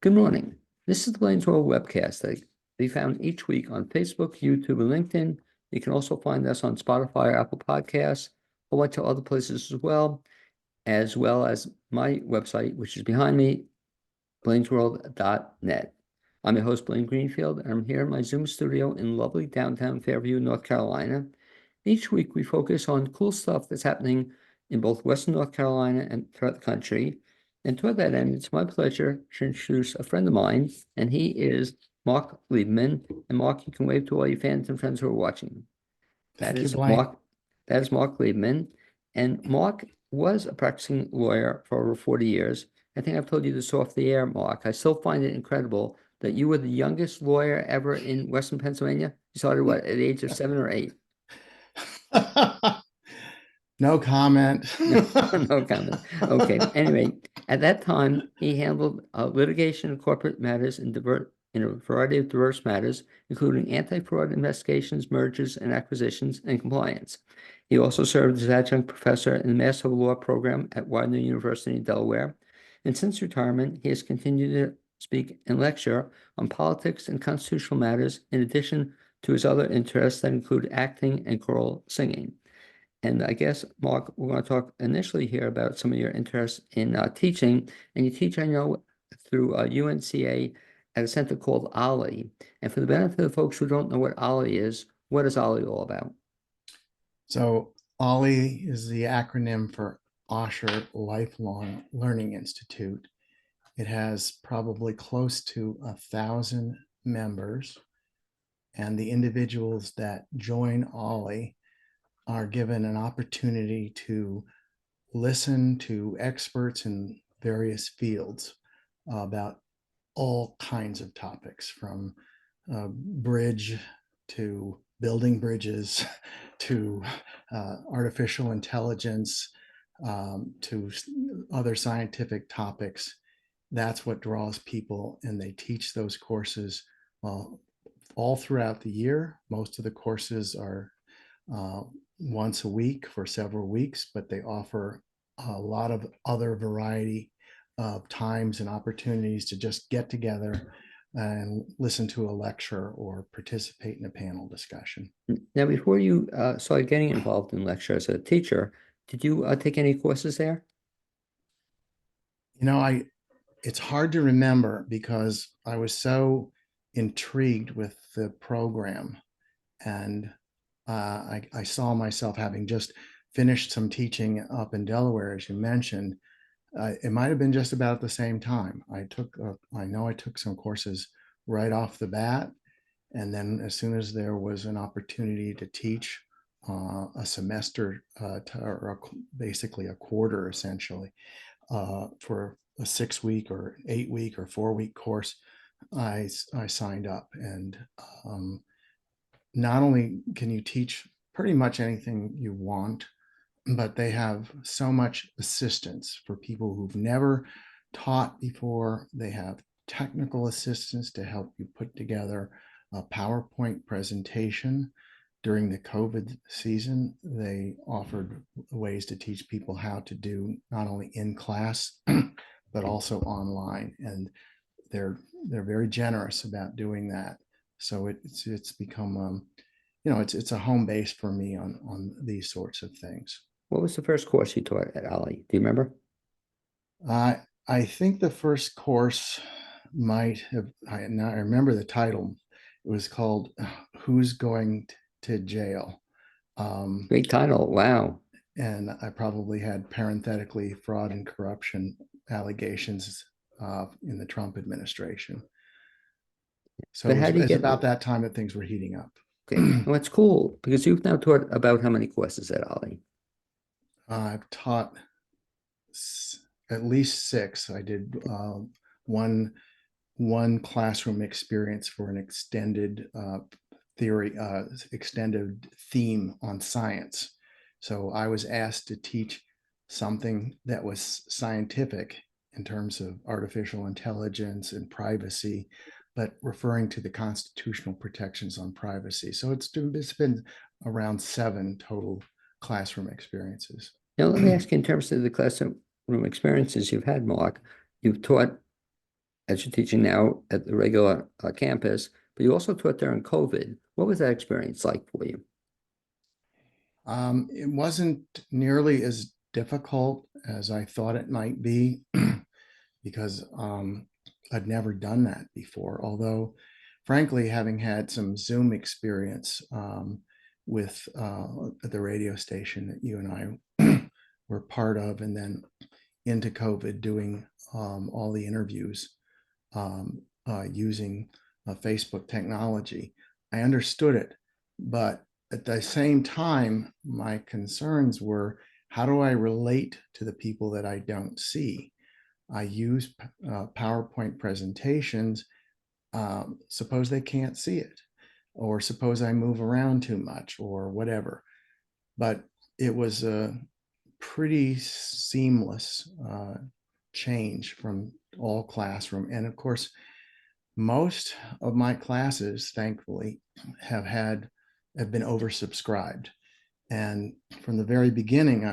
Good morning. This is the Blaine's World webcast that can be found each week on Facebook, YouTube, and LinkedIn. You can also find us on Spotify or Apple Podcasts, a bunch of other places as well as my website, which is behind me, blainesworld.net. I'm your host, Blaine Greenfield, and I'm here in my Zoom studio in lovely downtown Fairview, North Carolina. Each week, we focus on cool stuff that's happening in both Western North Carolina and throughout the country. And toward that end, it's my pleasure to introduce a friend of mine, and he is Mark Lieberman. And Mark, you can wave to all your fans and friends who are watching. Thank you, Blaine. That is Mark Lieberman. And Mark was a practicing lawyer for over 40 years. I think I've told you this off the air, Mark. I still find it incredible that you were the youngest lawyer ever in Western Pennsylvania. You started what, at the age of 7 or 8? No comment. No comment. Okay. Anyway, at that time, he handled litigation and corporate matters in a variety of diverse matters, including anti-fraud investigations, mergers and acquisitions, and compliance. He also served as adjunct professor in the Master of Law program at Widener University in Delaware. And since retirement, he has continued to speak and lecture on politics and constitutional matters, in addition to his other interests that include acting and choral singing. And I guess, Mark, we're going to talk initially here about some of your interests in teaching. And you teach, I know, through UNCA at a center called OLLI. And for the benefit of folks who don't know what OLLI is, what is OLLI all about? So OLLI is the acronym for Osher Lifelong Learning Institute. It has probably close to 1,000 members, and the individuals that join OLLI are given an opportunity to listen to experts in various fields about all kinds of topics, from bridge to building bridges to artificial intelligence, to other scientific topics. That's what draws people, and they teach those courses all throughout the year. Most of the courses are once a week for several weeks, but they offer a lot of other variety of times and opportunities to just get together and listen to a lecture or participate in a panel discussion. Now, before you started getting involved in lecture as a teacher, did you take any courses there? You know, it's hard to remember because I was so intrigued with the program, and I saw myself having just finished some teaching up in Delaware, as you mentioned. It might have been just about the same time. I know I took some courses right off the bat, and then as soon as there was an opportunity to teach a semester, or basically a quarter, essentially, for a 6-week or 8-week or 4-week course, I signed up. And not only can you teach pretty much anything you want, but they have so much assistance for people who've never taught before. They have technical assistance to help you put together a PowerPoint presentation. During the COVID season, they offered ways to teach people how to do not only in class, but also online. And they're very generous about doing that. So it's become it's a home base for me on these sorts of things. What was the first course you taught at OLLI? Do you remember? I think the first course might have, now I remember the title. It was called Who's Going to Jail? Great title. Wow. And I probably had parenthetically fraud and corruption allegations in the Trump administration. So But how do you it's get? about that time that things were heating up. Okay. Well, it's cool because you've now taught about how many courses at OLLI? I've taught at least 6. I did one classroom experience for an extended extended theme on science. So I was asked to teach something that was scientific in terms of artificial intelligence and privacy, but referring to the constitutional protections on privacy. So it's been around 7 total classroom experiences. Now, let me ask you, in terms of the classroom experiences you've had, Mark, you've taught as you're teaching now at the regular campus, but you also taught during COVID. What was that experience like for you? It wasn't nearly as difficult as I thought it might be because I'd never done that before. Although, frankly, having had some Zoom experience with the radio station that you and I were part of, and then into COVID doing all the interviews using Facebook technology, I understood it. But at the same time, my concerns were, how do I relate to the people that I don't see? I use PowerPoint presentations. Suppose they can't see it, or suppose I move around too much, or whatever. But it was a pretty seamless change from all classroom. And of course, most of my classes, thankfully, have been oversubscribed. And from the very beginning,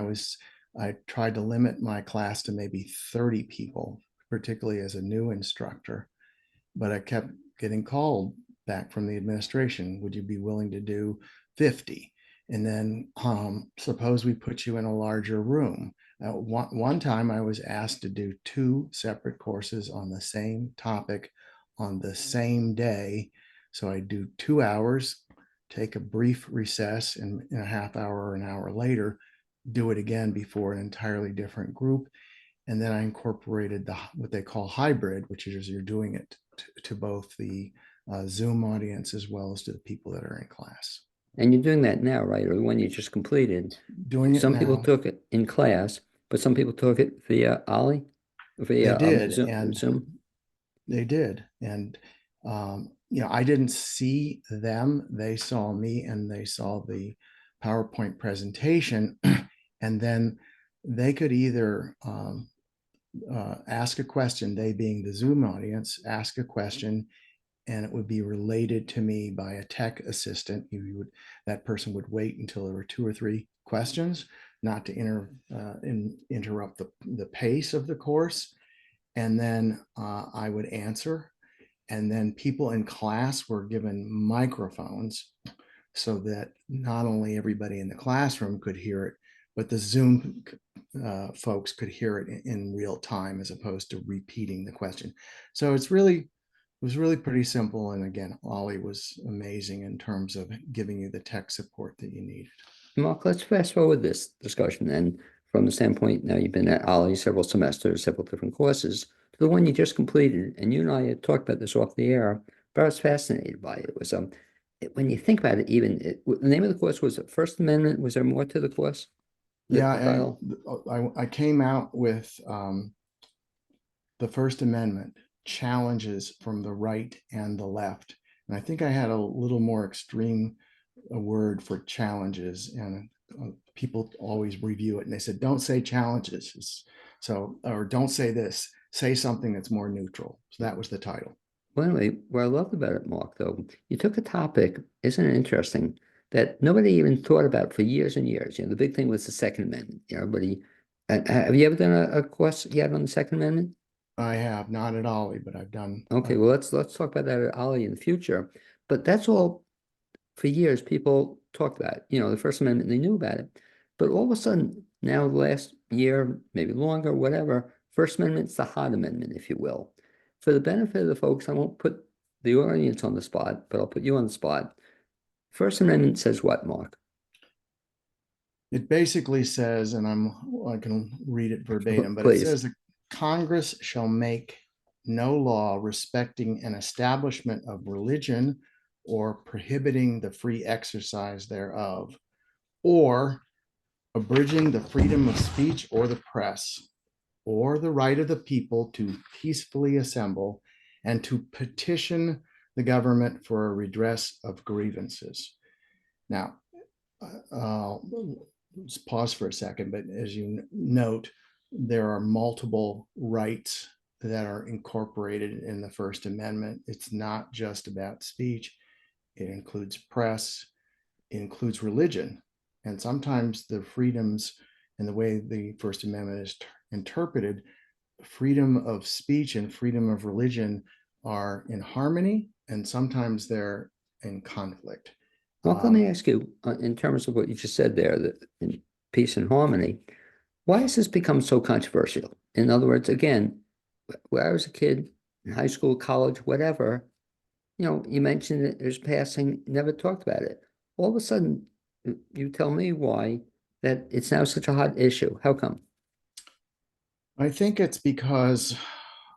I tried to limit my class to maybe 30 people, particularly as a new instructor. But I kept getting called back from the administration. Would you be willing to do 50? And then suppose we put you in a larger room. One time I was asked to do two separate courses on the same topic on the same day. So I do 2 hours, take a brief recess, and in a half hour or an hour later, do it again before an entirely different group. And then I incorporated what they call hybrid, which is you're doing it to both the Zoom audience as well as to the people that are in class. And you're doing that now, right? Or the one you just completed. Doing it Some people now. took it in class, but some people took it via Ollie, They via did, Zoom. and Zoom. they did. And, I didn't see them. They saw me and they saw the PowerPoint presentation. And then they could either ask a question, they being the Zoom audience, ask a question, and it would be related to me by a tech assistant. That person would wait until there were two or three questions, not to interrupt the pace of the course. And then I would answer. And then people in class were given microphones so that not only everybody in the classroom could hear it, but the Zoom folks could hear it in real time as opposed to repeating the question. So it was really pretty simple. And again, Ollie was amazing in terms of giving you the tech support that you needed. Mark, let's fast forward this discussion then from the standpoint now you've been at Ollie several semesters, several different courses, to the one you just completed. And you and I had talked about this off the air, but I was fascinated by it. It was when you think about it, the name of the course was First Amendment. Was there more to the course? The Yeah, title? I came out with the First Amendment challenges from the right and the left. And I think I had a little more extreme a word for challenges, and people always review it and they said, don't say challenges. Or don't say this, say something that's more neutral. So that was the title. Well, anyway, what I loved about it, Mark, though, you took a topic, isn't it interesting, that nobody even thought about for years and years. The big thing was the Second Amendment. Everybody, have you ever done a course yet on the Second Amendment? I have not at Ollie, but I've done. Okay, well, let's talk about that at Ollie in the future. But that's all for years people talked about, the First Amendment, they knew about it. But all of a sudden, now the last year, maybe longer, whatever, First Amendment's the hot amendment, if you will. For the benefit of the folks, I won't put the audience on the spot, but I'll put you on the spot. First Amendment says what, Mark? It basically says, and I can read it verbatim, but it Please. says that Congress shall make no law respecting an establishment of religion or prohibiting the free exercise thereof, or abridging the freedom of speech or the press, or the right of the people to peacefully assemble and to petition the government for a redress of grievances. Now, let's pause for a second, but as you note, there are multiple rights that are incorporated in the First Amendment. It's not just about speech. It includes press, it includes religion. And sometimes the freedoms and the way the First Amendment is interpreted freedom of speech and freedom of religion are in harmony, and sometimes they're in conflict. Mark, let me ask you, in terms of what you just said there, that in peace and harmony, why has this become so controversial? In other words, again, when I was a kid, in high school, college, whatever, you mentioned it, there's passing, never talked about it. All of a sudden, you tell me why that it's now such a hot issue. How come? I think it's because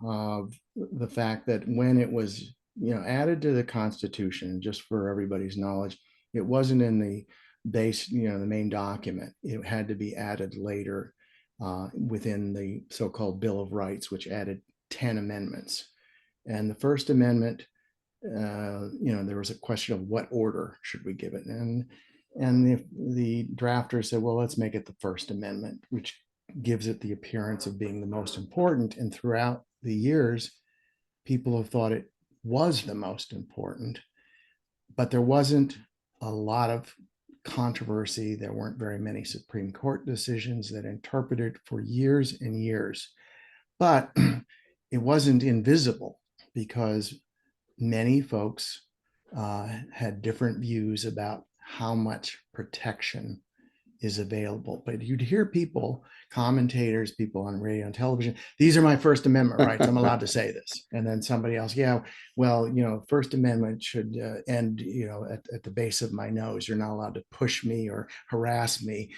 of the fact that when it was, added to the Constitution, just for everybody's knowledge, it wasn't in the base, the main document. It had to be added later within the so-called Bill of Rights, which added 10 amendments. And the First Amendment, there was a question of what order should we give it, and the drafters said, well, let's make it the First Amendment, which gives it the appearance of being the most important. And throughout the years, people have thought it was the most important, but there wasn't a lot of controversy. There weren't very many Supreme Court decisions that interpreted for years and years, but it wasn't invisible because many folks had different views about how much protection is available. But you'd hear people, commentators, people on radio and television, these are my First Amendment rights. I'm allowed to say this. And then somebody else, yeah, well, First Amendment should end, at the base of my nose. You're not allowed to push me or harass me.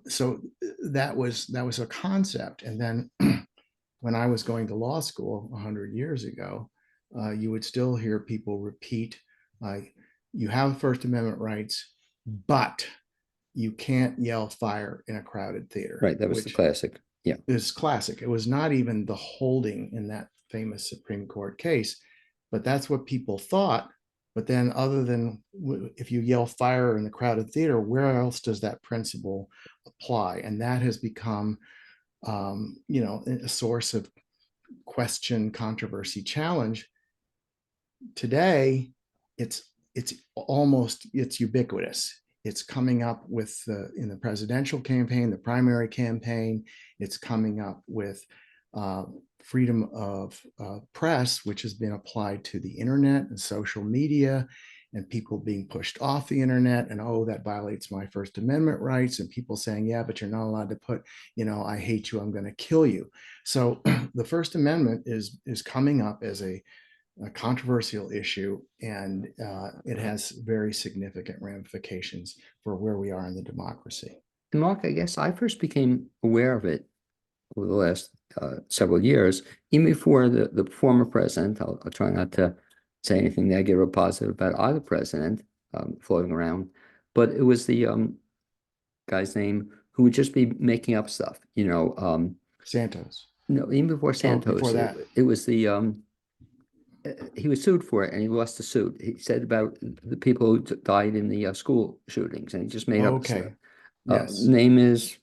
So that was a concept. And then when I was going to law school 100 years ago, you would still hear people repeat, like, you have First Amendment rights, but you can't yell fire in a crowded theater, Right, that was the which classic. Yeah. is classic. It was not even the holding in that famous Supreme Court case, but that's what people thought. But then, other than if you yell fire in the crowded theater, where else does that principle apply? And that has become, a source of question, controversy, challenge. Today, it's ubiquitous. It's coming up with in the presidential campaign, the primary campaign. It's coming up with freedom of press, which has been applied to the internet and social media, and people being pushed off the internet, and oh, that violates my First Amendment rights, and people saying, yeah, but you're not allowed to put, I hate you, I'm going to kill you. So the First Amendment is coming up as a controversial issue, and it has very significant ramifications for where we are in the democracy. And Mark, I guess I first became aware of it over the last several years, even before the former president. I'll try not to say anything negative or positive about either president floating around, but it was the guy's name who would just be making up stuff, Santos. no, even before Oh, before Santos, that. it was the he was sued for it and he lost the suit. He said about the people who died in the school shootings, and he just made up stuff. Okay. Yes. Name is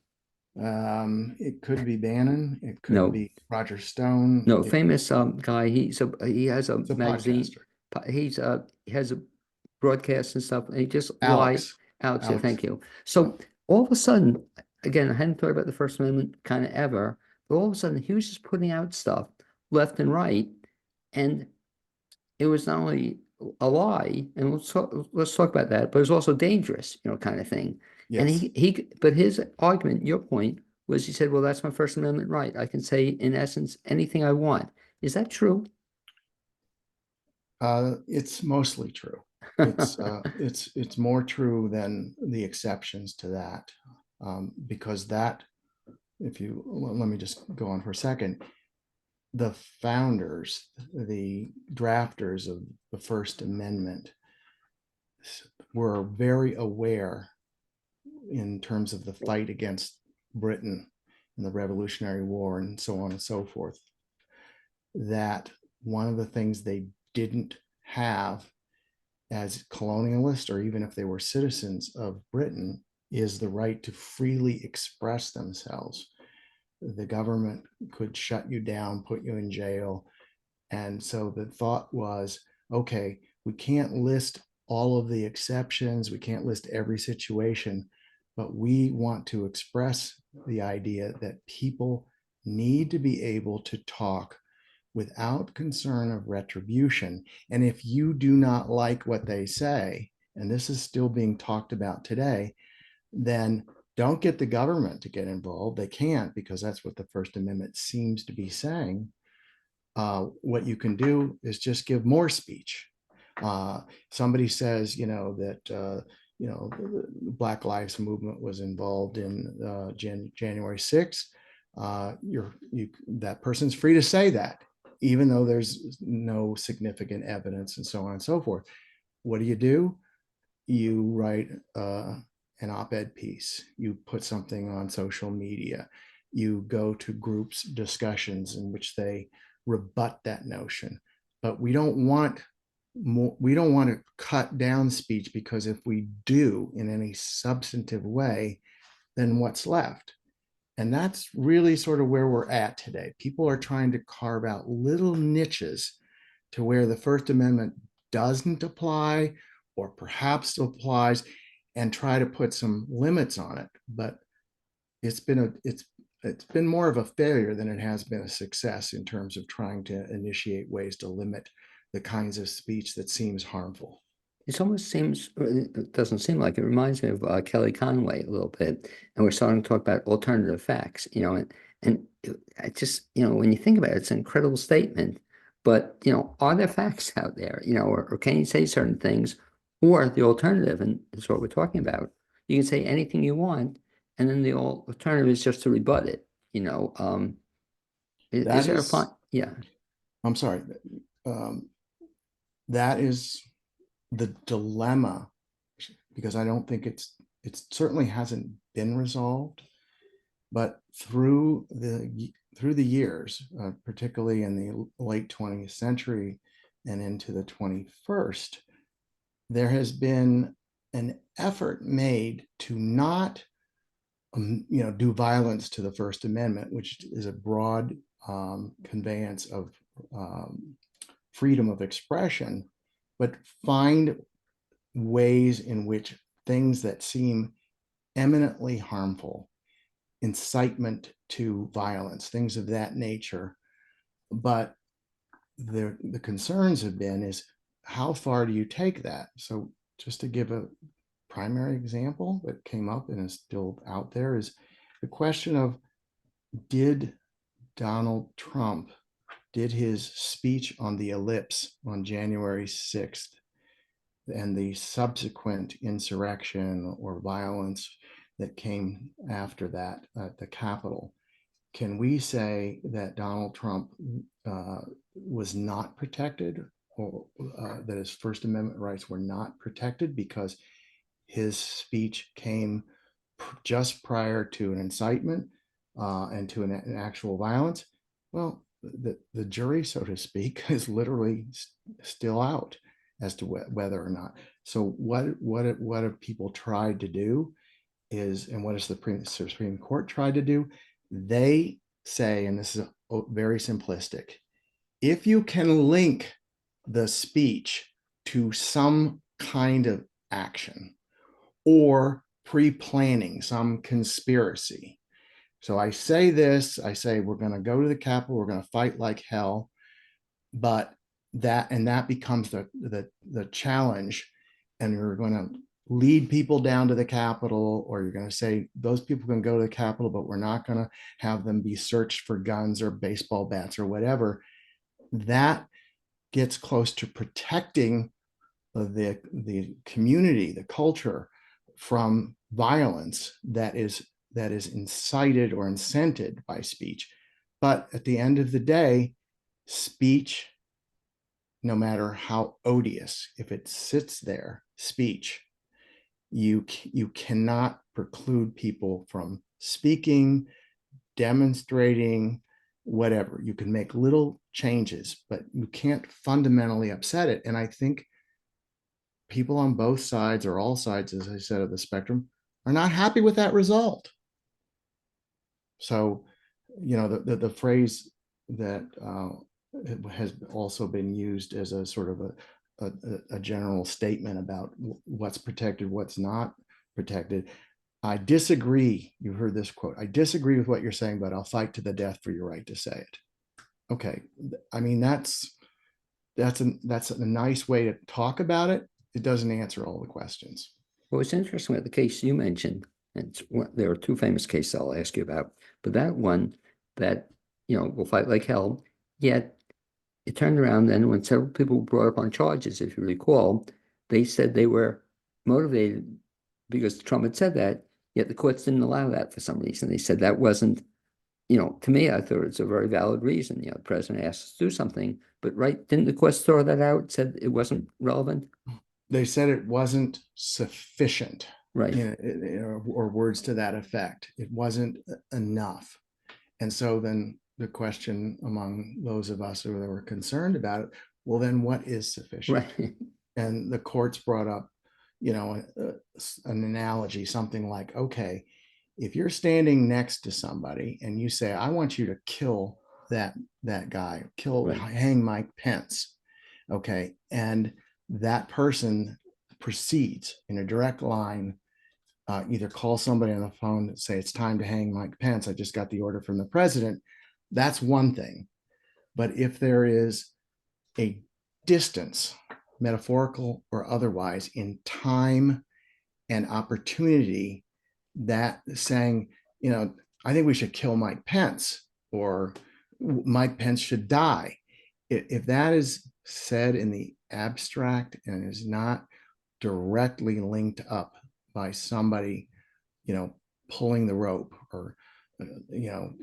It could be Bannon. It could no, be Roger Stone. no, famous guy. He has a It's a magazine. podcaster. He has a broadcast and stuff, and he just lie. Alex. Alex, yeah, Alex. thank you. So all of a sudden, again, I hadn't thought about the First Amendment kind of ever, but all of a sudden he was just putting out stuff left and right, and it was not only a lie, and let's talk about that, but it was also dangerous, kind of thing. And Yes. but his argument, your point, was he said, well, that's my First Amendment right. I can say, in essence, anything I want. Is that true? It's mostly true. It's more true than the exceptions to that, because that, if you well, let me just go on for a second. The founders, the drafters of the First Amendment, were very aware in terms of the fight against Britain in the Revolutionary War and so on and so forth, that one of the things they didn't have as colonialists, or even if they were citizens of Britain, is the right to freely express themselves. The government could shut you down, put you in jail. And so the thought was, okay, we can't list all of the exceptions, we can't list every situation, but we want to express the idea that people need to be able to talk without concern of retribution. And if you do not like what they say, and this is still being talked about today, then don't get the government to get involved. They can't, because that's what the First Amendment seems to be saying. What you can do is just give more speech. Somebody says, that the Black Lives Movement was involved in January 6th. That person's free to say that, even though there's no significant evidence and so on and so forth. What do? You write an op-ed piece, you put something on social media, you go to groups discussions in which they rebut that notion. But we don't want to cut down speech, because if we do in any substantive way, then what's left? And that's really sort of where we're at today. People are trying to carve out little niches to where the First Amendment doesn't apply, or perhaps applies, and try to put some limits on it. But it's been more of a failure than it has been a success in terms of trying to initiate ways to limit the kinds of speech that seems harmful. It almost seems, or it doesn't seem like, it reminds me of Kelly Conway a little bit. And we're starting to talk about alternative facts, I just, when you think about it, it's an incredible statement. But, are there facts out there, or can you say certain things? Or the alternative, and that's what we're talking about. You can say anything you want, and then the alternative is just to rebut it, is That there a fine? is, Yeah. I'm sorry, um, that is the dilemma, because I don't think it certainly hasn't been resolved. But through the years, particularly in the late 20th century and into the 21st, there has been an effort made to not do violence to the First Amendment, which is a broad conveyance of freedom of expression, but find ways in which things that seem eminently harmful, incitement to violence, things of that nature. But the concerns have been is, how far do you take that? So just to give a primary example that came up and is still out there, is the question of, did Donald Trump, did his speech on the ellipse on January 6th and the subsequent insurrection or violence that came after that at the Capitol, can we say that Donald Trump was not protected, or that his First Amendment rights were not protected because his speech came just prior to an incitement and to an actual violence? Well, the jury, so to speak, is literally still out as to whether or not. So what have people tried to do is, and what has the Supreme Court tried to do? They say, and this is very simplistic, if you can link the speech to some kind of action or pre-planning some conspiracy. So I say this, I say we're going to go to the Capitol, we're going to fight like hell, but that becomes the challenge, and you're going to lead people down to the Capitol, or you're going to say those people can go to the Capitol, but we're not going to have them be searched for guns or baseball bats or whatever. That gets close to protecting the community, the culture, from violence that is incited or incented by speech. But at the end of the day, speech, no matter how odious, if it sits there, speech, you cannot preclude people from speaking, demonstrating, whatever. You can make little changes, but you can't fundamentally upset it. And I think people on both sides, or all sides, as I said, of the spectrum, are not happy with that result. So, the phrase that has also been used as a sort of a general statement about what's protected, what's not protected. I disagree. You heard this quote. I disagree with what you're saying, but I'll fight to the death for your right to say it. Okay. I mean, that's a nice way to talk about it. It doesn't answer all the questions. Well, it's interesting with the case you mentioned, and there are two famous cases I'll ask you about, but that one that, will fight like hell, yet it turned around then when several people were brought up on charges, if you recall, they said they were motivated because Trump had said that, yet the courts didn't allow that for some reason. They said that wasn't, to me, I thought it's a very valid reason. The president asked us to do something, but right, didn't the courts throw that out, said it wasn't relevant? They said it wasn't sufficient, Right, or words to that effect. It wasn't enough. And so then the question among those of us who were concerned about it, well, then what is sufficient? right, And the courts brought up, an analogy, something like, okay, if you're standing next to somebody and you say, I want you to kill that guy, right, hang Mike Pence, okay, and that person proceeds in a direct line, either call somebody on the phone and say it's time to hang Mike Pence. I just got the order from the president. That's one thing. But if there is a distance, metaphorical or otherwise, in time and opportunity, that saying, I think we should kill Mike Pence, or Mike Pence should die. If that is said in the abstract and is not directly linked up by somebody, you know, pulling the rope, or,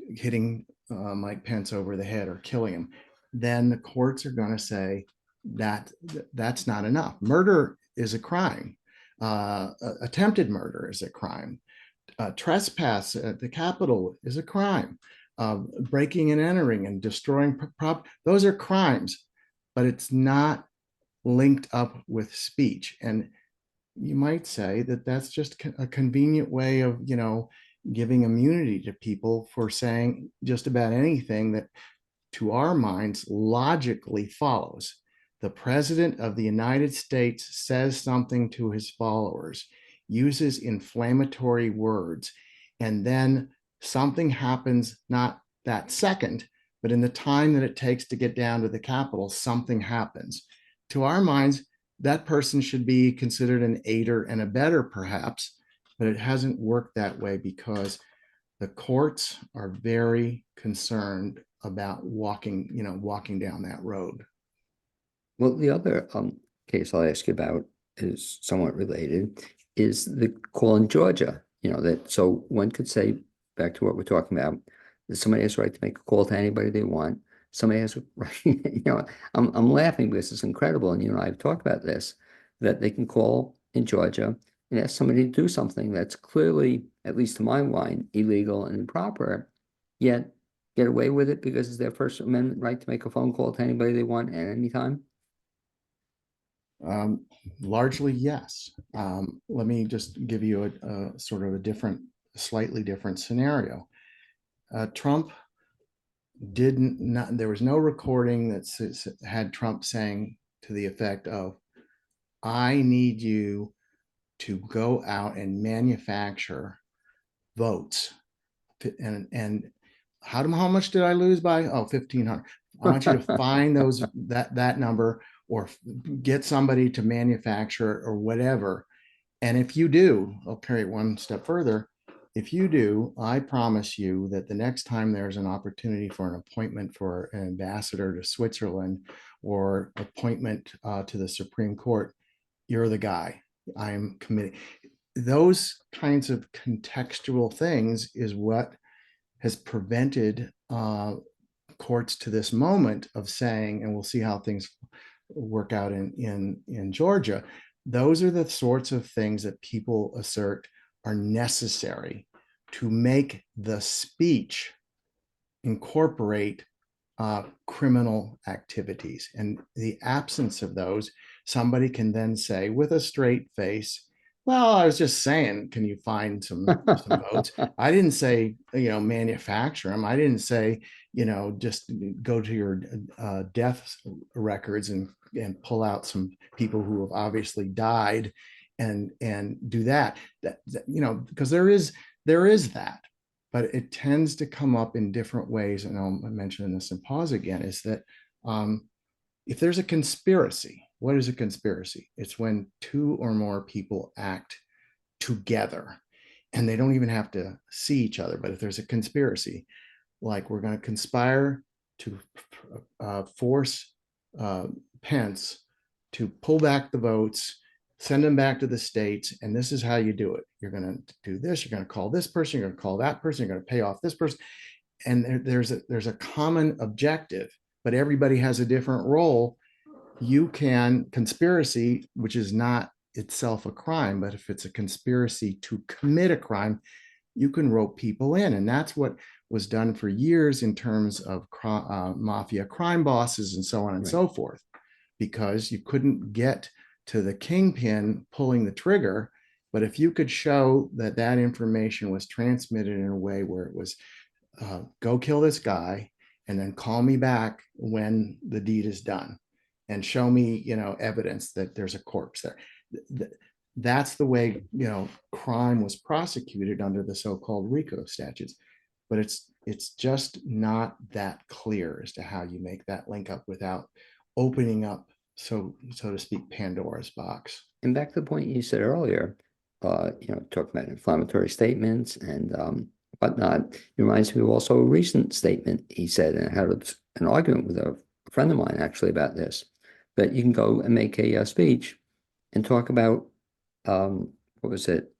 hitting Mike Pence over the head or killing him, then the courts are going to say that that's not enough. Murder is a crime. Attempted murder is a crime. Trespass at the Capitol is a crime. Breaking and entering and destroying those are crimes, but it's not linked up with speech. And you might say that that's just a convenient way of, giving immunity to people for saying just about anything that, to our minds, logically follows. The president of the United States says something to his followers, uses inflammatory words, and then something happens, not that second, but in the time that it takes to get down to the Capitol, something happens. To our minds, that person should be considered an aider and abetter, perhaps, but it hasn't worked that way because the courts are very concerned about walking down that road. Well, the other case I'll ask you about is somewhat related, is the call in Georgia. That so one could say, back to what we're talking about, that somebody has a right to make a call to anybody they want. Somebody has a right, I'm laughing because it's incredible, and I've talked about this, that they can call in Georgia and ask somebody to do something that's clearly, at least to my mind, illegal and improper, yet get away with it because it's their First Amendment right to make a phone call to anybody they want at any time. Um, Largely, yes. Let me just give you a sort of slightly different scenario. Trump didn't not there was no recording that had Trump saying to the effect of, I need you to go out and manufacture votes. And how much did I lose by? Oh, 1,500. I want you to find that number, or get somebody to manufacture or whatever. And if you do, I'll carry it one step further. If you do, I promise you that the next time there's an opportunity for an appointment for an ambassador to Switzerland, or appointment to the Supreme Court, you're the guy. I am committed. Those kinds of contextual things is what has prevented courts to this moment of saying, and we'll see how things work out in Georgia. Those are the sorts of things that people assert are necessary to make the speech incorporate criminal activities. And the absence of those, somebody can then say with a straight face, well, I was just saying, can you find some votes? I didn't say, manufacture them. I didn't say, just go to your death records and pull out some people who have obviously died and do that. Because there is that, but it tends to come up in different ways. And I'll mention this in pause again, is that if there's a conspiracy, what is a conspiracy? It's when two or more people act together and they don't even have to see each other. But if there's a conspiracy, like we're going to conspire to force Pence to pull back the votes, send them back to the states, and this is how you do it. You're going to do this. You're going to call this person. You're going to call that person. You're going to pay off this person, and there's a common objective, but everybody has a different role. You can conspiracy, which is not itself a crime, but if it's a conspiracy to commit a crime, you can rope people in, and that's what was done for years in terms of mafia crime bosses and so on and so forth, because you couldn't get to the kingpin pulling the trigger. But if you could show that that information was transmitted in a way where it was go kill this guy and then call me back when the deed is done and show me evidence that there's a corpse there, that's the way crime was prosecuted under the so-called RICO statutes. But it's just not that clear as to how you make that link up without opening up, so to speak, Pandora's box. And back to the point you said earlier, talking about inflammatory statements and whatnot, it reminds me of also a recent statement he said, and I had an argument with a friend of mine actually about this, that you can go and make a speech and talk about, what was it,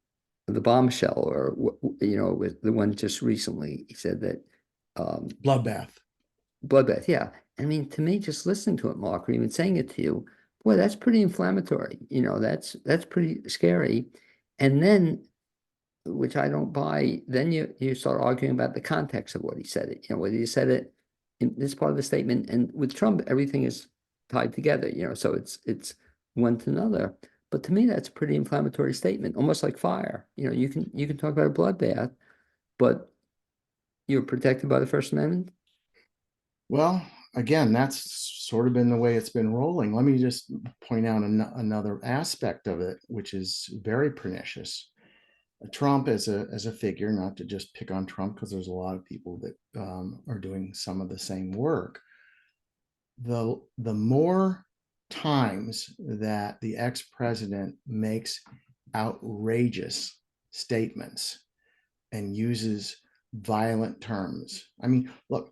the bombshell, or, with the one just recently, he said that Bloodbath. Yeah. I mean, to me, just listening to it, Mark, or even saying it to you, boy, that's pretty inflammatory. That's pretty scary. And then, which I don't buy, then you start arguing about the context of what he said it, whether he said it in this part of the statement. And with Trump, everything is tied together, so it's one to another. But to me, that's a pretty inflammatory statement, almost like fire. You can talk about a bloodbath, but you're protected by the First Amendment. Well, again, that's sort of been the way it's been rolling. Let me just point out another aspect of it, which is very pernicious. Trump as a figure, not to just pick on Trump, because there's a lot of people that are doing some of the same work. The more times that the ex-president makes outrageous statements and uses violent terms. I mean, look,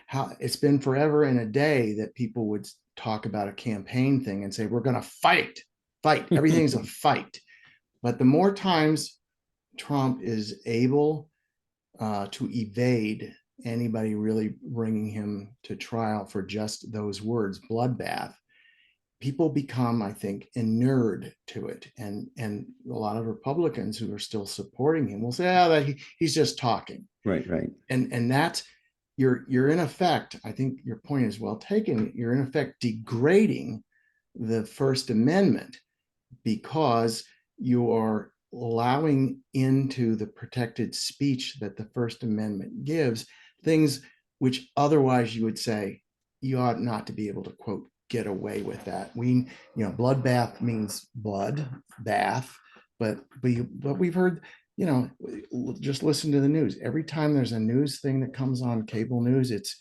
how it's been forever and a day that people would talk about a campaign thing and say, we're going to fight. Everything's a fight. But the more times Trump is able to evade anybody really bringing him to trial for just those words, bloodbath, people become, I think, inured to it. And a lot of Republicans who are still supporting him will say, that he's just talking. Right. And that's, you're in effect, I think your point is well taken, you're in effect degrading the First Amendment, because you are allowing into the protected speech that the First Amendment gives things which otherwise you would say you ought not to be able to, quote, get away with that. Bloodbath means blood bath, but we've heard, just listen to the news. Every time there's a news thing that comes on cable news, it's,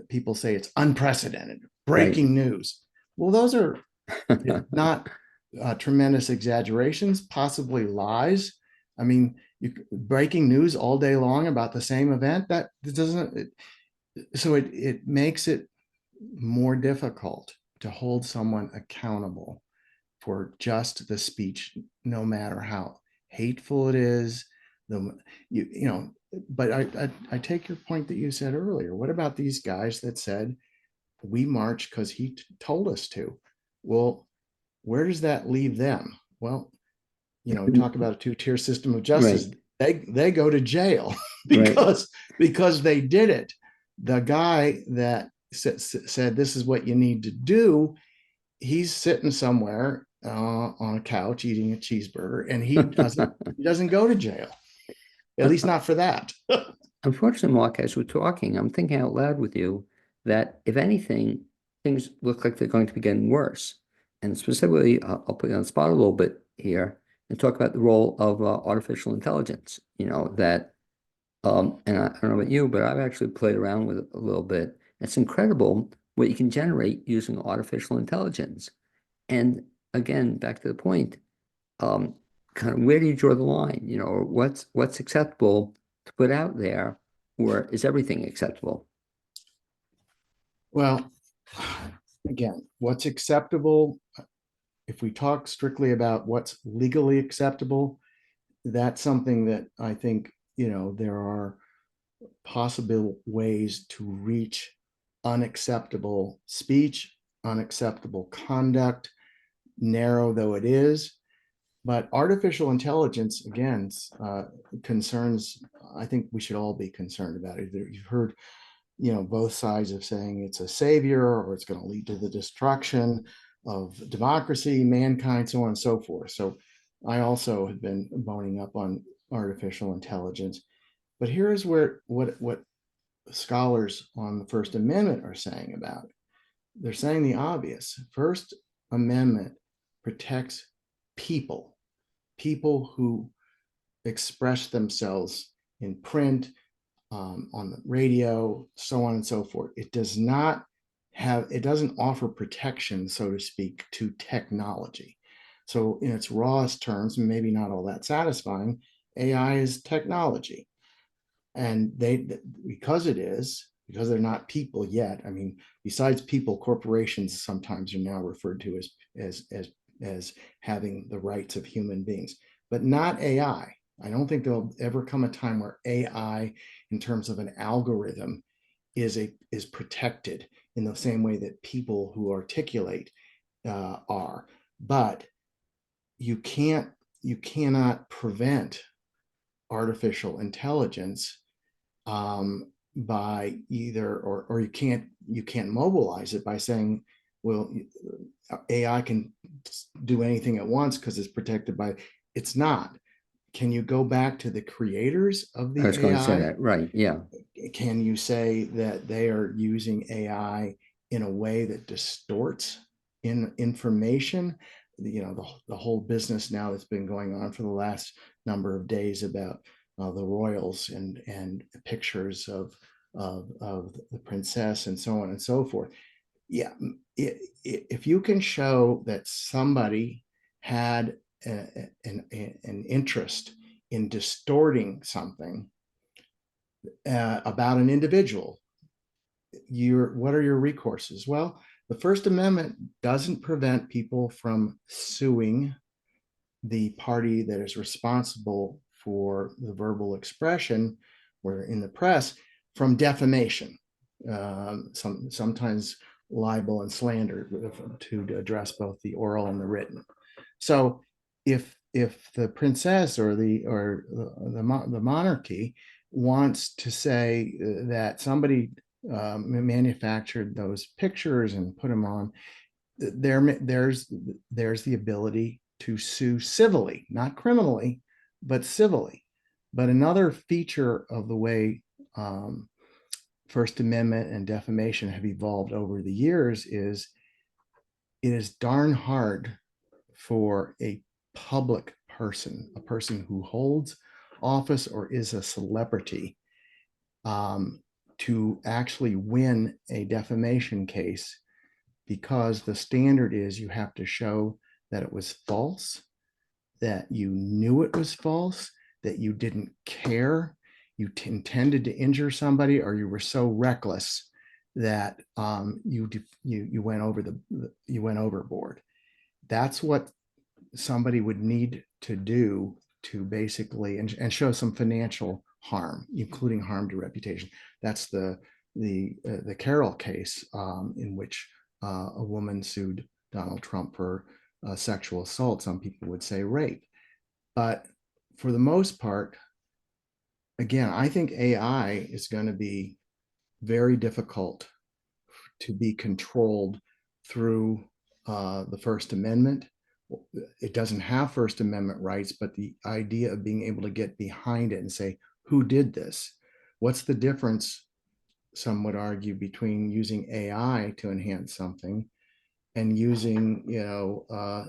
people say it's unprecedented, breaking news. Well, those are not tremendous exaggerations, possibly lies. I mean, breaking news all day long about the same event, that doesn't, so it makes it more difficult to hold someone accountable for just the speech, no matter how hateful it is. But I take your point that you said earlier. What about these guys that said we march because he told us to? Well, where does that leave them? Well, talk about a two-tier system of justice. Right. They go to jail because they did it. The guy that said this is what you need to do, he's sitting somewhere on a couch eating a cheeseburger, and he doesn't go to jail, at least not for that. Unfortunately, Mark, as we're talking, I'm thinking out loud with you that if anything, things look like they're going to be getting worse, and specifically, I'll put you on the spot a little bit here and talk about the role of artificial intelligence. That, and I don't know about you, but I've actually played around with it a little bit. It's incredible what you can generate using artificial intelligence. And again, back to the point, um, kind of where do you draw the line? Or what's acceptable to put out there, or is everything acceptable? Well, again, what's acceptable, if we talk strictly about what's legally acceptable, that's something that I think, there are possible ways to reach unacceptable speech, unacceptable conduct, narrow though it is. But artificial intelligence, again, concerns, I think we should all be concerned about it. You've heard, both sides of saying it's a savior or it's going to lead to the destruction of democracy, mankind, so on and so forth. So I also have been boning up on artificial intelligence. But here's where what scholars on the First Amendment are saying about it. They're saying the obvious. First Amendment protects people, people who express themselves in print, on the radio, so on and so forth. It doesn't offer protection, so to speak, to technology. So in its rawest terms, maybe not all that satisfying, AI is technology. And because they're not people yet. I mean, besides people, corporations sometimes are now referred to as having the rights of human beings, but not AI. I don't think there'll ever come a time where AI, in terms of an algorithm, is protected in the same way that people who articulate are. But you cannot prevent artificial intelligence, by either, or you can't mobilize it by saying, well, AI can do anything at once because it's protected by. It's not. Can you go back to the creators of I the was going to say AI? that, right? Yeah. Can you say that they are using AI in a way that distorts information? The whole business now that's been going on for the last number of days about the royals and pictures of the princess and so on and so forth. Yeah, if you can show that somebody had an interest in distorting something about an individual, what are your recourses? Well, the First Amendment doesn't prevent people from suing the party that is responsible for the verbal expression or in the press from defamation, sometimes libel and slander, to address both the oral and the written. So if the princess or the monarchy wants to say that somebody manufactured those pictures and put them on, there's the ability to sue civilly, not criminally, but civilly. But another feature of the way First Amendment and defamation have evolved over the years is it is darn hard for a public person, a person who holds office or is a celebrity, to actually win a defamation case, because the standard is you have to show that it was false, that you knew it was false, that you didn't care, you intended to injure somebody, or you were so reckless that you went overboard. That's what somebody would need to do to basically and show some financial harm, including harm to reputation. That's the Carroll case, in which a woman sued Donald Trump for sexual assault. Some people would say rape, but for the most part, again, I think AI is going to be very difficult to be controlled through the First Amendment. It doesn't have First Amendment rights, but the idea of being able to get behind it and say, who did this? What's the difference, some would argue, between using AI to enhance something and using,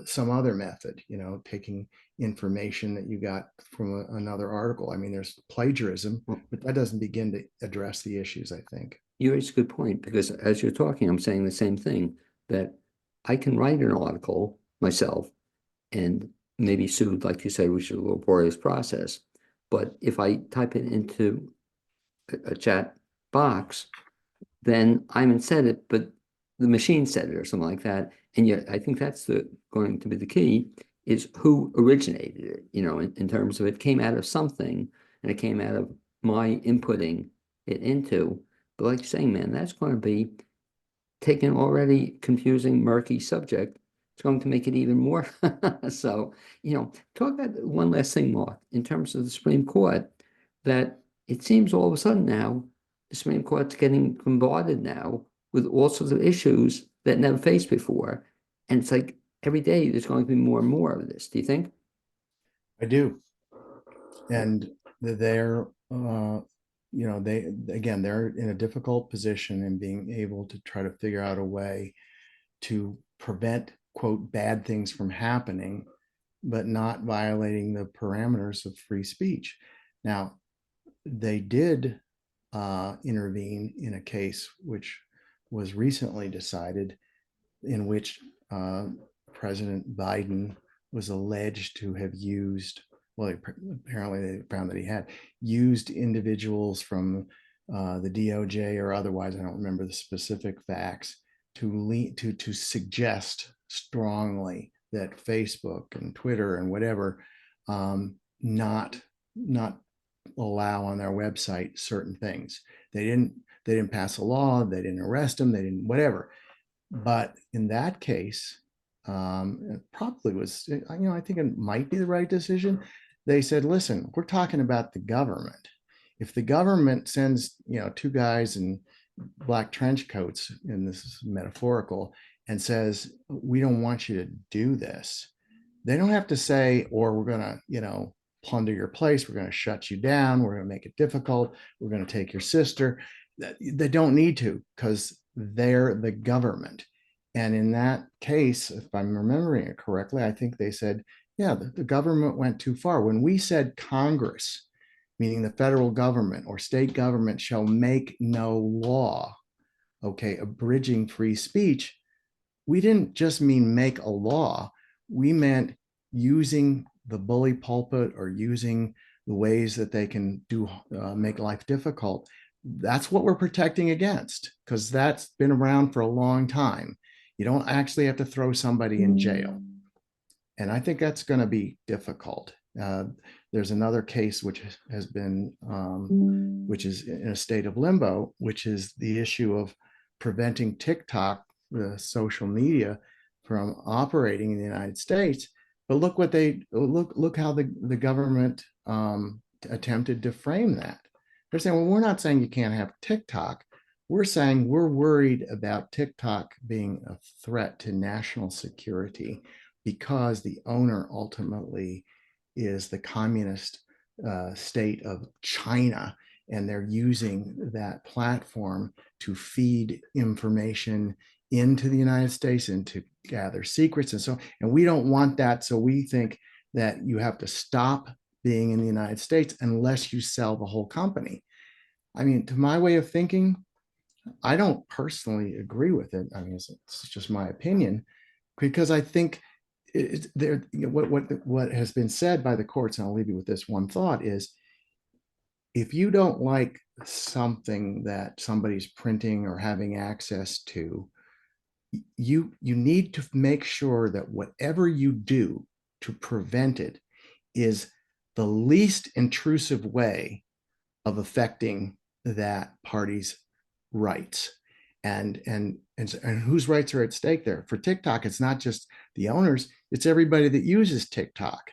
some other method, taking information that you got from another article. I mean, there's plagiarism, Well, but that doesn't begin to address the issues, I think. you raise a good point, because as you're talking, I'm saying the same thing, that I can write an article myself and maybe sued, like you said, which is a laborious process. But if I type it into a chat box, then Iman said it, but the machine said it or something like that. And yet, I think that's going to be the key, is who originated it, in terms of it came out of something, and it came out of my inputting it into. But like you're saying, man, that's going to be take an already confusing, murky subject. It's going to make it even more. So, talk about one last thing, Mark, in terms of the Supreme Court, that it seems all of a sudden now the Supreme Court's getting bombarded now with all sorts of issues that never faced before. And it's like every day there's going to be more and more of this. Do you think? I do. And they're, they, again, they're in a difficult position in being able to try to figure out a way to prevent, quote, bad things from happening, but not violating the parameters of free speech. Now, they did intervene in a case which was recently decided, in which President Biden was alleged to have used, well, apparently they found that he had used individuals from the DOJ or otherwise, I don't remember the specific facts, to suggest strongly that Facebook and Twitter and whatever not allow on their website certain things. They didn't pass a law, they didn't arrest them, they didn't whatever. But in that case, it probably was, I think it might be the right decision. They said, listen, we're talking about the government. If the government sends, two guys in black trench coats, and this is metaphorical, and says, we don't want you to do this, they don't have to say, or we're going to, plunder your place, we're going to shut you down, we're going to make it difficult, we're going to take your sister. They don't need to, because they're the government. And in that case, if I'm remembering it correctly, I think they said, yeah, the government went too far. When we said Congress, meaning the federal government or state government, shall make no law, okay, abridging free speech, we didn't just mean make a law. We meant using the bully pulpit or using the ways that they can make life difficult. That's what we're protecting against, because that's been around for a long time. You don't actually have to throw somebody in jail. And I think that's going to be difficult. There's another case which has been, which is in a state of limbo, which is the issue of preventing TikTok, the social media, from operating in the United States. But look how the government attempted to frame that. They're saying, well, we're not saying you can't have TikTok. We're saying we're worried about TikTok being a threat to national security because the owner ultimately is the communist state of China, and they're using that platform to feed information into the United States and to gather secrets and so, and we don't want that. So we think that you have to stop being in the United States unless you sell the whole company. I mean, to my way of thinking, I don't personally agree with it. I mean, it's just my opinion, because I think there, what has been said by the courts, and I'll leave you with this one thought, is if you don't like something that somebody's printing or having access to, you need to make sure that whatever you do to prevent it is the least intrusive way of affecting that party's rights. And whose rights are at stake there? For TikTok, it's not just the owners, it's everybody that uses TikTok.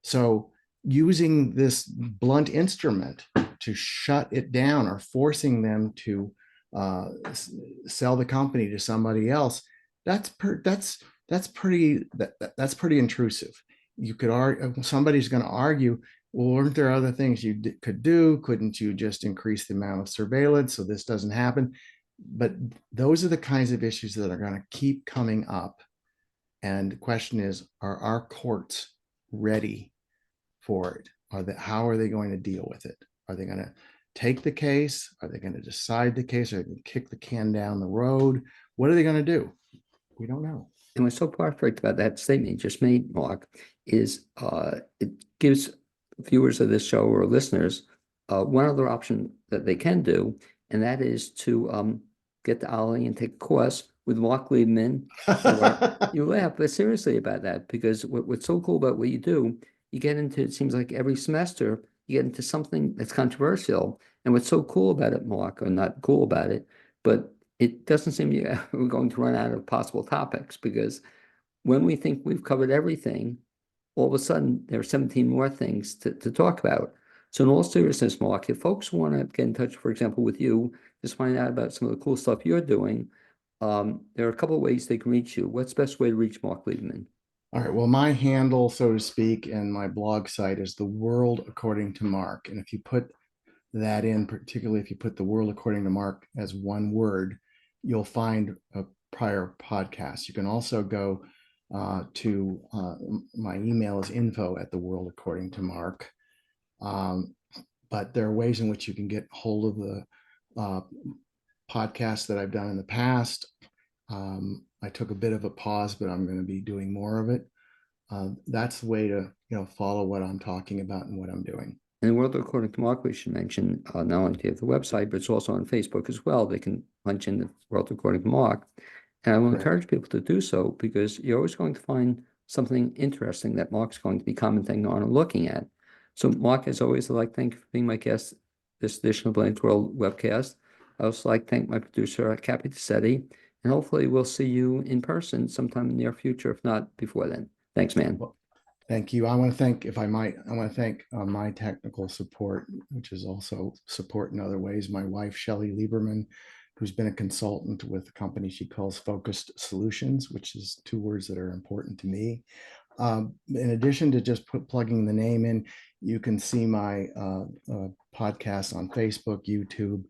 So using this blunt instrument to shut it down or forcing them to sell the company to somebody else, that's pretty intrusive. You could argue, somebody's going to argue, well, weren't there other things you could do? Couldn't you just increase the amount of surveillance so this doesn't happen? but those are the kinds of issues that are going to keep coming up. And the question is, are our courts ready for it? How are they going to deal with it? Are they going to take the case? Are they going to decide the case? Are they going to kick the can down the road? What are they going to do? We don't know. And what's so perfect about that statement you just made, Mark, is it gives viewers of this show or listeners one other option that they can do, and that is to get to Ollie and take a course with Mark Lieberman. Or you laugh, but seriously about that, because what's so cool about what you do, you get into, it seems like every semester, you get into something that's controversial. And what's so cool about it, Mark, or not cool about it, but it doesn't seem we're going to run out of possible topics, because when we think we've covered everything, all of a sudden there are 17 more things to talk about. So in all seriousness, Mark, if folks want to get in touch, for example, with you, just find out about some of the cool stuff you're doing, there are a couple of ways they can reach you. What's the best way to reach Mark Lieberman? All right. Well, my handle, so to speak, and my blog site is The World According to Mark. And if you put that in, particularly if you put The World According to Mark as one word, you'll find a prior podcast. You can also go to my email is info at The World According to Mark. But there are ways in which you can get hold of the podcasts that I've done in the past. I took a bit of a pause, but I'm going to be doing more of it. That's the way to follow what I'm talking about and what I'm doing. And World According to Mark, we should mention, not only do you have the website, but it's also on Facebook as well. They can punch in the World According to Mark. And I will Correct. encourage people to do so, because you're always going to find something interesting that Mark's going to be commenting on and looking at. So Mark, as always, I'd like to thank you for being my guest this edition of Blaine's World webcast. I also like to thank my producer, Cappy Tassetti, and hopefully we'll see you in person sometime in the near future, if not before then. Thanks, man. Well, thank you. I want to thank, if I might, I want to thank my technical support, which is also support in other ways. My wife, Shelley Lieberman, who's been a consultant with a company she calls Focused Solutions, which is two words that are important to me. In addition to just plugging the name in, you can see my podcasts on Facebook, YouTube,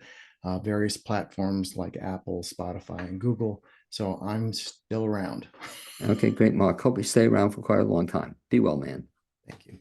various platforms like Apple, Spotify, and Google. So I'm still around. Okay, great, Mark. Hope you stay around for quite a long time. Be well, man. Thank you.